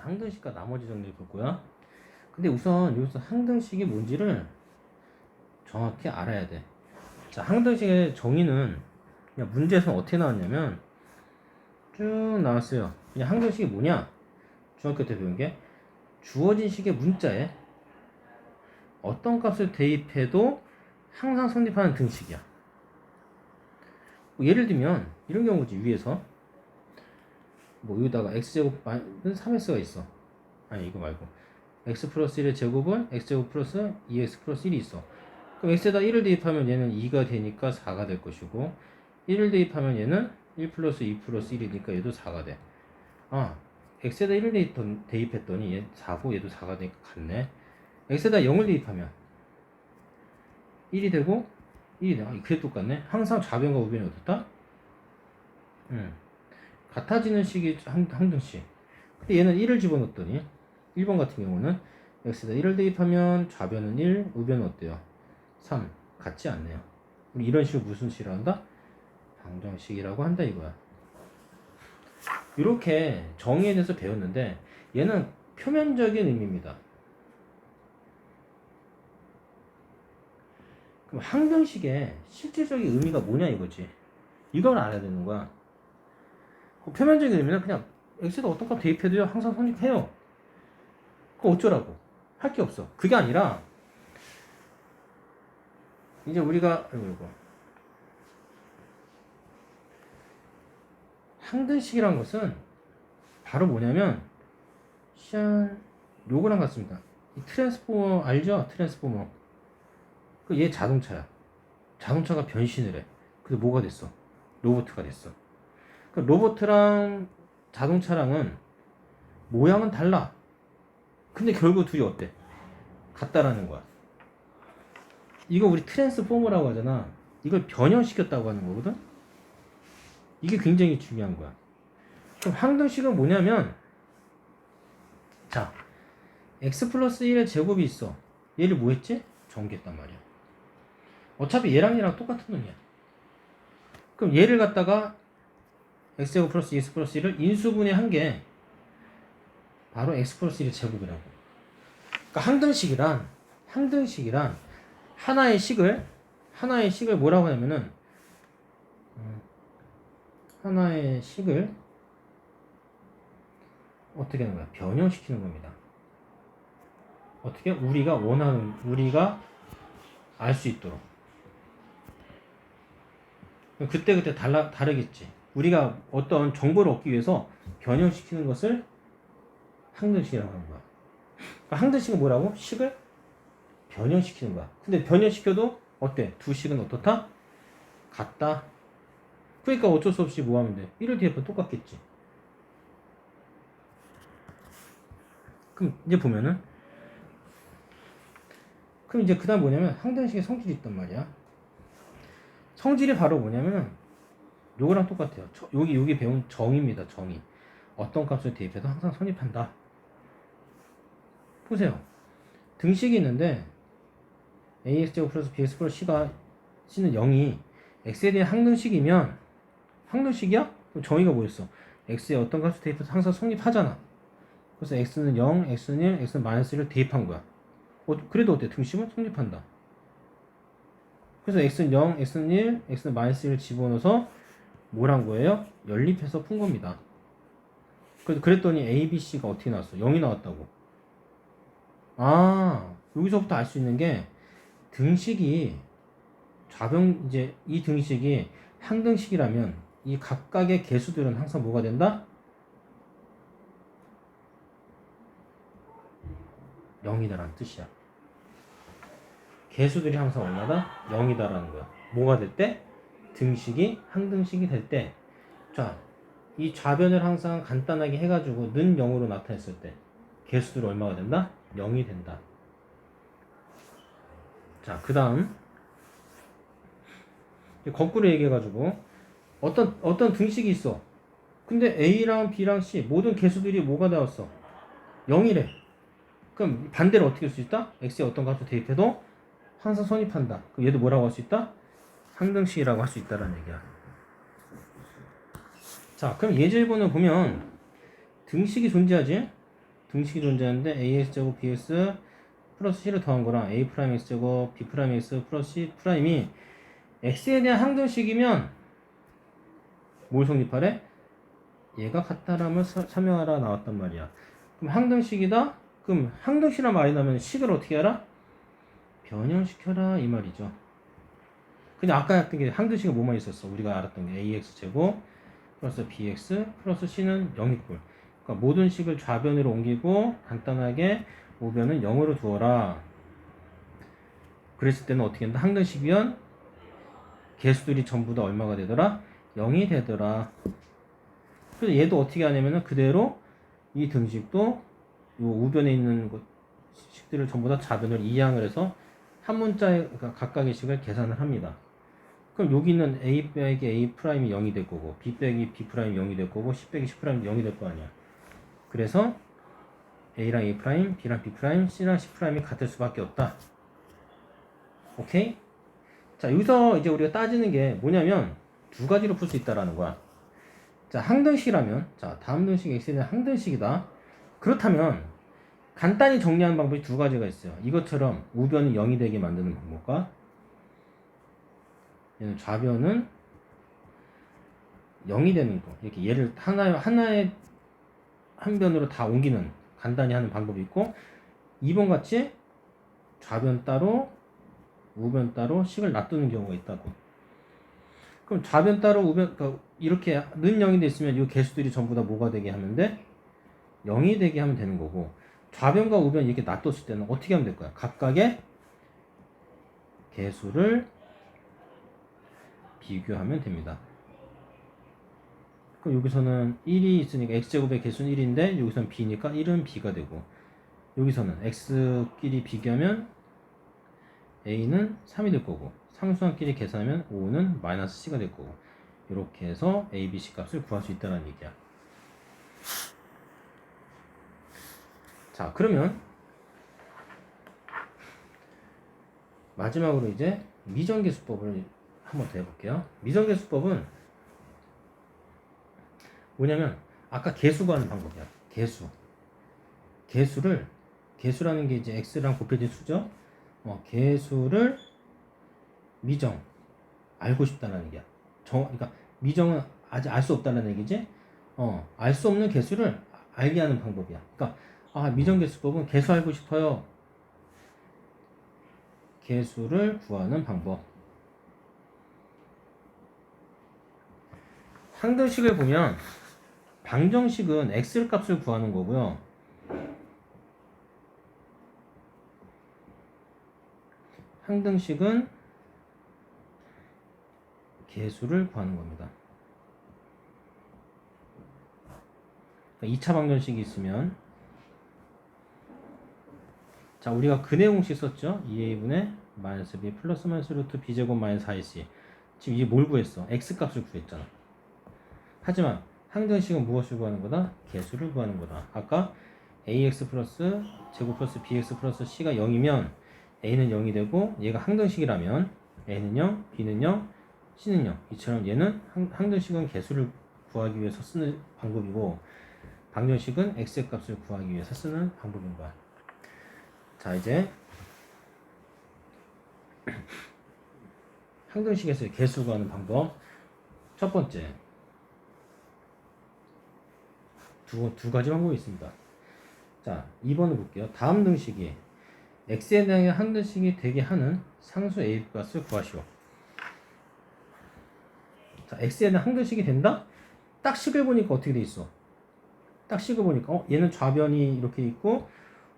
항등식과 나머지 정리를 볼 거야. 근데 우선 여기서 항등식이 뭔지를 정확히 알아야 돼. 자, 항등식의 정의는 그냥 문제에서 어떻게 나왔냐면 쭉 나왔어요. 그냥 항등식이 뭐냐? 중학교 때 배운 게 주어진 식의 문자에 어떤 값을 대입해도 항상 성립하는 등식이야. 뭐 예를 들면 이런 경우지. 위에서 뭐 여기다가 x제곱은 3x가 있어. 아니 이거 말고 x 플러스 1의 제곱은 x제곱 플러스 2x 플러스 1이 있어. 그럼 x에다 1을 대입하면 얘는 2가 되니까 4가 될 것이고 1을 대입하면 얘는 1 플러스 2 플러스 1이니까 얘도 4가 돼. 아, x에다 1을 대입했더니 얘 4고 얘도 4가 되니까 같네. x에다 0을 대입하면 1이 되고 1이 돼. 아, 그게 똑같네. 항상 좌변과 우변이 어떻다? 같아지는 식이 항등식. 근데 얘는 1을 집어넣었더니 1번 같은 경우는 x에다 1을 대입하면 좌변은 1, 우변은 어때요? 3. 같지 않네요. 우리 이런 식으로 무슨 식이라고 한다? 방정식이라고 한다 이거야. 이렇게 정의에 대해서 배웠는데 얘는 표면적인 의미입니다. 그럼 항등식의 실질적인 의미가 뭐냐 이거지. 이걸 알아야 되는 거야. 표면적인 의미는 그냥 x에다 어떤 값 대입해도요 항상 성립해요. 그럼 어쩌라고? 할 게 없어. 그게 아니라 이제 우리가 이거 항등식이란 것은 바로 뭐냐면 요거랑 같습니다. 이 트랜스포머 알죠? 트랜스포머. 그 얘 자동차야. 자동차가 변신을 해. 근데 뭐가 됐어? 로봇가 됐어. 그 로봇랑 자동차랑은 모양은 달라. 근데 결국 둘이 어때? 같다라는 거야. 이거 우리 트랜스포머라고 하잖아. 이걸 변형시켰다고 하는 거거든. 이게 굉장히 중요한 거야. 그럼 항등식은 뭐냐면 자, x 플러스 1의 제곱이 있어. 얘를 뭐 했지? 정개했단 말이야. 어차피 얘랑 똑같은 놈이야. 그럼 얘를 갖다가 x제곱 플러스 2x 플러스 1을 인수분해 한 게 바로 x 플러스 1의 제곱이라고. 그러니까 항등식이란 하나의 식을 뭐라고 하냐면은 하나의 식을 어떻게 하는 거야? 변형시키는 겁니다. 어떻게? 우리가 알 수 있도록. 그때 다르겠지. 우리가 어떤 정보를 얻기 위해서 변형시키는 것을 항등식이라고 하는 거야. 그러니까 항등식은 뭐라고? 식을 변형시키는 거야. 근데 변형시켜도 어때? 두 식은 어떻다? 같다. 그러니까 어쩔 수 없이 뭐 하면 돼? 1을 대입하면 똑같겠지. 그럼 이제 보면은 그럼 이제 그 다음 뭐냐면 항등식의 성질이 있단 말이야. 성질이 바로 뭐냐면 요거랑 똑같아요. 여기 배운 정의입니다. 정의. 어떤 값을 대입해도 항상 성립한다. 보세요. 등식이 있는데 ax제곱 플러스 bx 플러스 c는 0이 x에 대한 항등식이면 항등식이야? 그럼 정의가 뭐였어? x에 어떤 값을 대입해서 항상 성립하잖아. 그래서 x는 0, x는 1, x는 마이너스 1을 대입한 거야. 그래도 어때? 등식은 성립한다. 그래서 x는 0, x는 1, x는 마이너스 1을 집어넣어서 뭘 한 거예요? 연립해서 푼 겁니다. 그랬더니 a, b, c가 어떻게 나왔어? 0이 나왔다고. 아, 여기서부터 알 수 있는 게 등식이 이제 이 등식이 항등식이라면 이 각각의 개수들은 항상 뭐가 된다? 0이다라는 뜻이야. 개수들이 항상 얼마다? 0이다라는 거야. 뭐가 될 때? 등식이 항등식이 될 때. 자, 이 좌변을 항상 간단하게 해가지고 는 0으로 나타냈을 때 개수들이 얼마가 된다? 0이 된다. 자, 그 다음 거꾸로 얘기해가지고 어떤 등식이 있어. 근데 A랑 B랑 C 모든 개수들이 뭐가 되었어? 0이래. 그럼 반대로 어떻게 할 수 있다? X에 어떤 값을 대입해도 항상 성립한다. 그럼 얘도 뭐라고 할 수 있다? 항등식이라고 할 수 있다라는 얘기야. 자, 그럼 예제일본을 보면 등식이 존재하지? 등식이 존재하는데 ax제곱 bx 플러스 c를 더한 거랑 a 프라임 x제곱 b 프라임 x 플러스 c 프라임이 x에 대한 항등식이면 뭘 성립하래? 얘가 같다라면 설명하라 나왔단 말이야. 그럼 항등식이다? 그럼 항등식이란 말이 나면 식을 어떻게 알아? 변형시켜라 이 말이죠. 그냥 아까 했던 게 항등식은 뭐만 있었어? 우리가 알았던 게 ax제곱 플러스 bx 플러스 c는 0이꼴. 그러니까 모든 식을 좌변으로 옮기고 간단하게 우변은 0으로 두어라. 그랬을 때는 어떻게 한다? 항등식이면 개수들이 전부 다 얼마가 되더라? 0이 되더라. 그래서 얘도 어떻게 하냐면은 그대로 이 등식도 요 우변에 있는 식들을 전부 다 좌변을 이항을 해서 한 문자의 그러니까 각각의 식을 계산을 합니다. 그럼 여기 있는 a 빼기 a 프라임이 0이 될 거고 b 빼기 b 프라임이 0이 될 거고 c 빼기 c 프라임이 0이 될 거 아니야. 그래서 a랑 a 프라임, b랑 b 프라임, c랑 c 프라임이 같을 수밖에 없다. 오케이? 자, 여기서 이제 우리가 따지는 게 뭐냐면 두 가지로 풀 수 있다라는 거야. 자, 항등식이라면 자, 다음 등식 x에 대한 항등식이다. 그렇다면 간단히 정리하는 방법이 두 가지가 있어요. 이것처럼 우변이 0이 되게 만드는 방법과 얘는 좌변은 0이 되는 거. 이렇게 얘를 하나의 한 변으로 다 옮기는 간단히 하는 방법이 있고 2번 같이 좌변 따로 우변 따로 식을 놔두는 경우가 있다고. 그럼 좌변 따로 우변 그러니까 이렇게 는 0이 됐으면 이 개수들이 전부 다 뭐가 되게 하면 돼? 0이 되게 하면 되는 거고 좌변과 우변 이렇게 놔뒀을 때는 어떻게 하면 될 거야? 각각의 개수를 비교하면 됩니다. 그럼 여기서는 1이 있으니까 x제곱의 개수는 1인데 여기서는 b니까 1은 b가 되고 여기서는 x끼리 비교하면 a는 3이 될 거고 상수항끼리 계산하면 5는 마이너스 c가 될 거고 이렇게 해서 a, b, c 값을 구할 수 있다는 얘기야. 자, 그러면 마지막으로 이제 미정계수법을 한번 더 해볼게요. 미정계수법은 뭐냐면 아까 개수 구하는 방법이야. 개수라는 게 이제 x랑 곱해진 수죠. 개수를 미정 알고 싶다는 얘기야. 그러니까 미정은 아직 알 수 없다는 얘기지. 알 수 없는 개수를 알게 하는 방법이야. 그러니까 미정계수법은 개수 알고 싶어요. 개수를 구하는 방법. 항등식을 보면 방정식은 x 값을 구하는 거고요. 항등식은 개수를 구하는 겁니다. 2차 방정식이 있으면 자, 우리가 근해 공식 썼죠? 2a분의 마이너스 b 플러스 마이너스 루트 b제곱 마이너스 4ac 지금 이게 뭘 구했어? x 값을 구했잖아. 하지만 항등식은 무엇을 구하는 거다? 개수를 구하는 거다. 아까 ax 플러스 제곱 플러스 bx 플러스 c가 0이면 a는 0이 되고 얘가 항등식이라면 a는 0, b는 0, c는 0. 이처럼 얘는 항등식은 개수를 구하기 위해서 쓰는 방법이고 방정식은 x의 값을 구하기 위해서 쓰는 방법인 거야. 자, 이제 항등식에서 개수 구하는 방법 첫 번째 두 가지 방법이 있습니다. 자, 2번을 볼게요. 다음 등식이 x에 대한 항등식이 되게 하는 상수 a 값을 구하시오. 자, x에 대한 항등식이 된다? 딱 식을 보니까 어떻게 돼 있어? 딱 식을 보니까 얘는 좌변이 이렇게 있고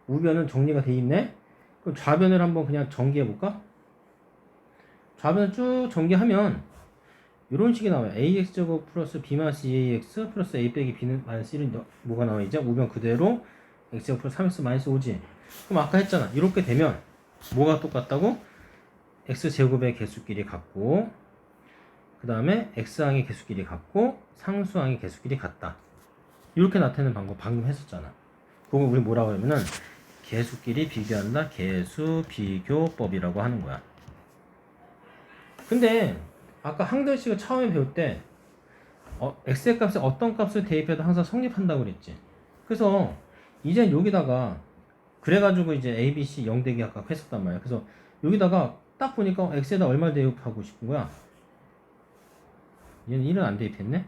우변은 정리가 돼 있네. 그럼 좌변을 한번 그냥 전개해 볼까? 좌변을 쭉 전개하면 이런 식이 나와요. ax제곱 플러스 b 마이너스 2ax 플러스 a 빼기 b는 마이너스 1은 뭐가 나와 이제 우변 그대로 x제곱 플러스 3x 마이너스 5지. 그럼 아까 했잖아. 이렇게 되면 뭐가 똑같다고? x제곱의 개수끼리 같고 그 다음에 x항의 개수끼리 같고 상수항의 개수끼리 같다. 이렇게 나타내는 방법 방금 했었잖아. 그거 우리 뭐라고 하냐면은 개수끼리 비교한다. 개수 비교법이라고 하는 거야. 근데 아까 항등식을 처음에 배울 때 x의 값에 어떤 값을 대입해도 항상 성립한다고 그랬지. 그래서 이제 여기다가 그래가지고 이제 A, B, C 0 대기 아까 했었단 말이야. 그래서 여기다가 딱 보니까 X에다 얼마를 대입하고 싶은 거야? 얘는 1은 안 대입했네?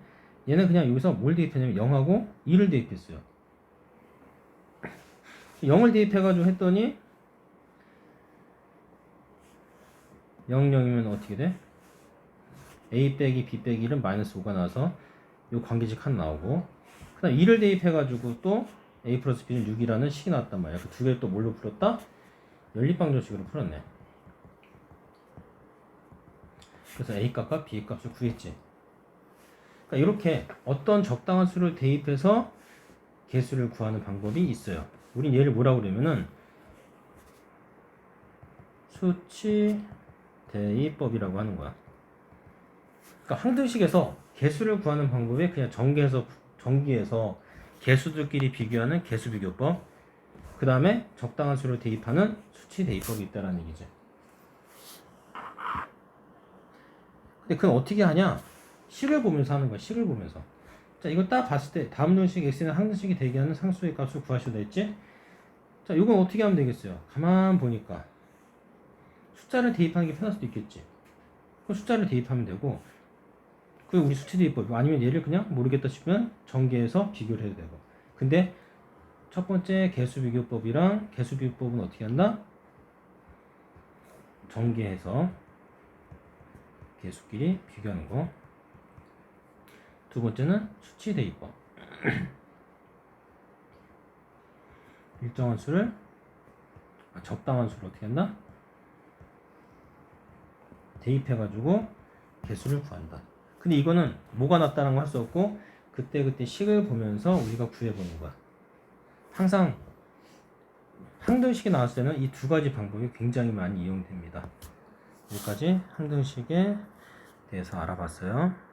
얘는 그냥 여기서 뭘 대입했냐면 0하고 2를 대입했어요. 0을 대입해가지고 했더니 0, 0이면 어떻게 돼? A 빼기 B 빼기 1은 마이너스 5가 나와서 요 관계식 하나 나오고, 그 다음 2를 대입해가지고 또 A 플러스 B는 6이라는 식이 나왔단 말이야. 그 두 개를 또 뭘로 풀었다? 연립방정식으로 풀었네. 그래서 A 값과 B 값을 구했지. 그러니까 이렇게 어떤 적당한 수를 대입해서 개수를 구하는 방법이 있어요. 우린 얘를 뭐라고 그러면은 수치 대입법이라고 하는 거야. 그러니까 항등식에서 개수를 구하는 방법이 그냥 전기에서 개수들끼리 비교하는 개수 비교법, 그 다음에 적당한 수를 대입하는 수치 대입법이 있다라는 얘기죠. 근데 그건 어떻게 하냐? 식을 보면서 하는 거야. 식을 보면서. 자, 이거 딱 봤을 때 다음 등식 x는 항등식이 대기하는 상수의 값을 구하시오 했지? 자, 이건 어떻게 하면 되겠어요? 가만 보니까 숫자를 대입하는 게 편할 수도 있겠지. 그 숫자를 대입하면 되고, 그 우리 수치 대입법, 아니면 얘를 그냥 모르겠다 싶으면 전개해서 비교를 해도 되고. 근데 첫 번째 개수 비교법이랑 개수 비교법은 어떻게 한다? 전개해서 개수끼리 비교하는 거. 두 번째는 수치 대입법. 일정한 수를 적당한 수를 어떻게 한다? 대입해가지고 개수를 구한다. 근데 이거는 뭐가 낫다는 거 할 수 없고 그때그때 식을 보면서 우리가 구해보는 거야. 항상 항등식이 나왔을 때는 이 두 가지 방법이 굉장히 많이 이용됩니다. 여기까지 항등식에 대해서 알아봤어요.